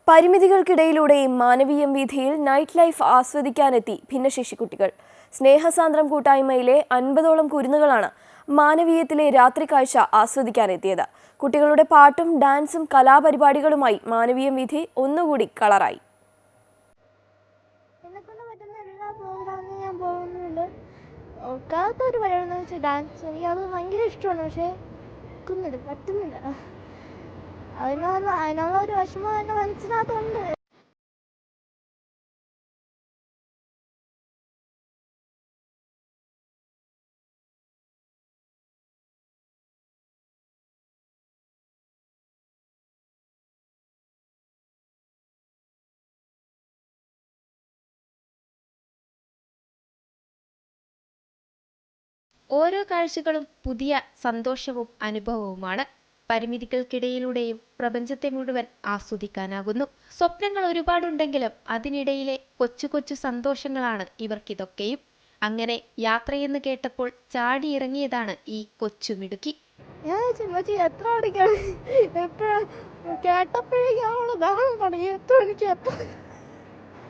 പരിമിതികൾക്കിടയിലൂടെയും Manaveeyam വീഥിയിൽ night life ആസ്വദിക്കാനെത്തി ഭിന്നശേഷി കുട്ടികൾ. സ്നേഹസാന്ദ്രം കൂട്ടായ്മയിലെ 50ഓളം കുരുന്നുകളാണ് മാനവീയത്തിലെ രാത്രി കാഴ്ച ആസ്വദിക്കാനെത്തിയത്. കുട്ടികളുടെ പാട്ടും ഡാൻസും കലാപരിപാടികളുമായി മാനവീയം വീഥി ഒന്നുകൂടി കളറായി. അതിനുള്ള ഒരു വിഷമം എൻ്റെ മനസ്സിനകത്തുണ്ട്. ഓരോ കാഴ്ചകളും പുതിയ സന്തോഷവും അനുഭവവുമാണ്. പരിമിതികൾക്കിടയിലൂടെയും പ്രപഞ്ചത്തെ മുഴുവൻ ആസ്വദിക്കാനാകുന്നു. സ്വപ്നങ്ങൾ ഒരുപാടുണ്ടെങ്കിലും അതിനിടയിലെ കൊച്ചു കൊച്ചു സന്തോഷങ്ങളാണ് ഇവർക്കിതൊക്കെയും. അങ്ങനെ യാത്രയെന്ന് കേട്ടപ്പോൾ ചാടിയിറങ്ങിയതാണ് ഈ കൊച്ചുമിടുക്കി.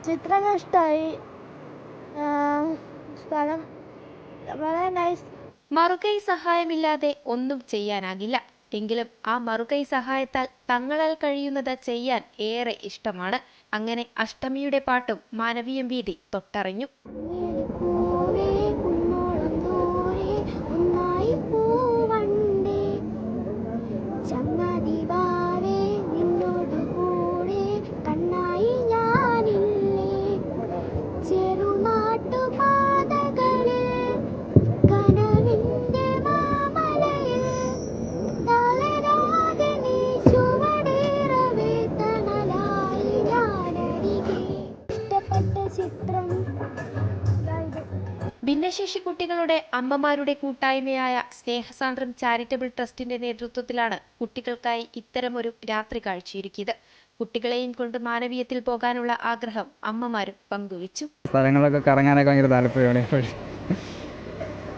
ചിത്രം ഇഷ്ടമായി. സ്ഥലം വളരെ നൈസ്. മറുകൈ സഹായമില്ലാതെ ഒന്നും ചെയ്യാനാകില്ല. എങ്കിലും ആ മറുകൈ സഹായത്താൽ തങ്ങളാൽ കഴിയുന്നത് ചെയ്യാൻ ഏറെ ഇഷ്ടമാണ്. അങ്ങനെ അഷ്ടമിയുടെ പാട്ടും മാനവീയം വീഥി തൊട്ടറിഞ്ഞു. ഭിന്നശേഷി കുട്ടികളുടെ അമ്മമാരുടെ കൂട്ടായ്മയായ സ്നേഹസാന്ദ്രം ചാരിറ്റബിൾ ട്രസ്റ്റിന്റെ നേതൃത്വത്തിലാണ് കുട്ടികൾക്കായി ഇത്തരമൊരു രാത്രി കാഴ്ചയൊരുക്കിയത്. കുട്ടികളെയും കൊണ്ട് മാനവീയത്തിൽ പോകാനുള്ള ആഗ്രഹം അമ്മമാരും പങ്കുവച്ചു. സ്ഥലങ്ങളൊക്കെ കറങ്ങാനൊക്കെ ഭയങ്കര താല്പര്യമാണ്.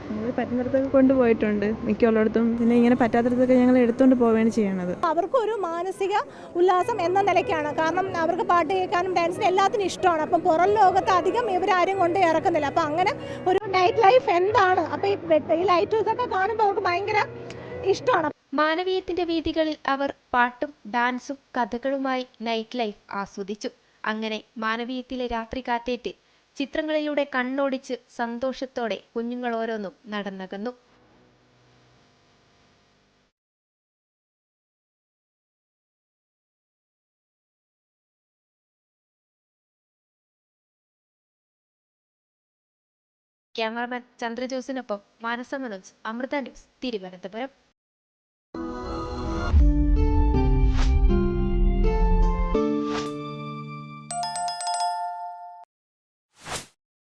ഞങ്ങൾ പറ്റുന്നിടത്തൊക്കെ കൊണ്ടുപോയിട്ടുണ്ട് മിക്കുള്ളിടത്തും. പിന്നെ ഇങ്ങനെ പറ്റാത്തിടത്തൊക്കെ ഞങ്ങൾ എടുത്തുകൊണ്ട് പോവുകയാണ് ചെയ്യണത്. അവർക്കൊരു മാനസിക ഉല്ലാസം എന്ന നിലയ്ക്കാണ്. കാരണം അവർക്ക് പാട്ട് കേൾക്കാനും ഡാൻസിനും എല്ലാത്തിനും ഇഷ്ടമാണ്. അപ്പം പുറം ലോകത്ത് അധികം ഇവരാരും കൊണ്ട് ഇറക്കുന്നില്ല. അപ്പം അങ്ങനെ ഒരു നൈറ്റ് ലൈഫ് എന്താണ്, അപ്പം ഈ ലൈറ്റ് ഇതൊക്കെ കാണുമ്പോൾ അവർക്ക് ഭയങ്കര ഇഷ്ടമാണ്. മാനവീയത്തിന്റെ വീഥികളിൽ അവർ പാട്ടും ഡാൻസും കഥകളുമായി നൈറ്റ് ലൈഫ് ആസ്വദിച്ചു. അങ്ങനെ മാനവീയത്തിലെ രാത്രി കാറ്റേറ്റ് ചിത്രങ്ങളിലൂടെ കണ്ണോടിച്ച് സന്തോഷത്തോടെ കുഞ്ഞുങ്ങൾ ഓരോന്നും നടന്നകന്നു. ക്യാമറമാൻ ചന്ദ്രജോസിനൊപ്പം മാനസ മനോജ്, അമൃത ന്യൂസ്, തിരുവനന്തപുരം.